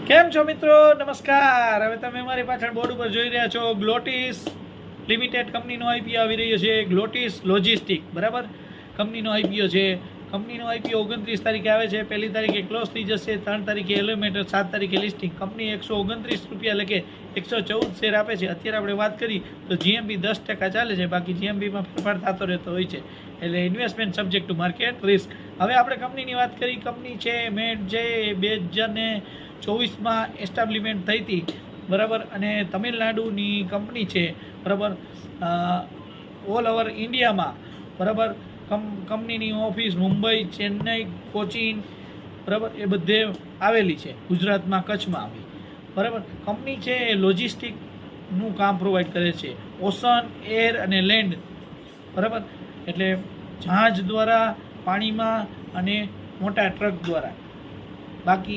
કેમ છો મિત્રો? નમસ્કાર. હવે તમે અમારી પાછળ બોર્ડ ઉપર જોઈ રહ્યા છો ગ્લોટીસ લિમિટેડ કંપનીનો આઈપીઓ આવી રહ્યો છે. ગ્લોટીસ લોજિસ્ટિક, બરાબર, કંપનીનો આઈપીઓ છે. કંપનીનો આઈપીઓ 29 તારીખે આવે છે. 1 તારીખે ક્લોઝ થઈ જશે. 3 તારીખે એલોમેટર, 7 તારીખે લિસ્ટિંગ. કંપની 129 રૂપિયા લખે 114 શેર આપે છે. અત્યારે આપણે વાત કરી તો જીએમબી 10% ચાલે છે, બાકી જીએમબીમાં ફેરફાર થતો રહેતો હોય છે. એટલે investment subject to market risk. હવે આપણે કંપનીની વાત કરી. કંપની છે મેડ જે 2024માં એસ્ટાબ્લિશમેન્ટ થઈ હતી, બરાબર, અને તમિલનાડુની કંપની છે, બરાબર. ઓલ ઓવર ઇન્ડિયામાં, બરાબર, કંપનીની ઓફિસ મુંબઈ, ચેન્નઈ, કોચીન, બરાબર, એ બધે આવેલી છે. ગુજરાતમાં કચ્છમાં આવી, બરાબર. કંપની છે એ લોજિસ્ટિકનું કામ પ્રોવાઈડ કરે છે, ઓશન, એર અને લેન્ડ, બરાબર. એટલે જહાજ દ્વારા, પાણીમાં અને મોટા ટ્રક દ્વારા. બાકી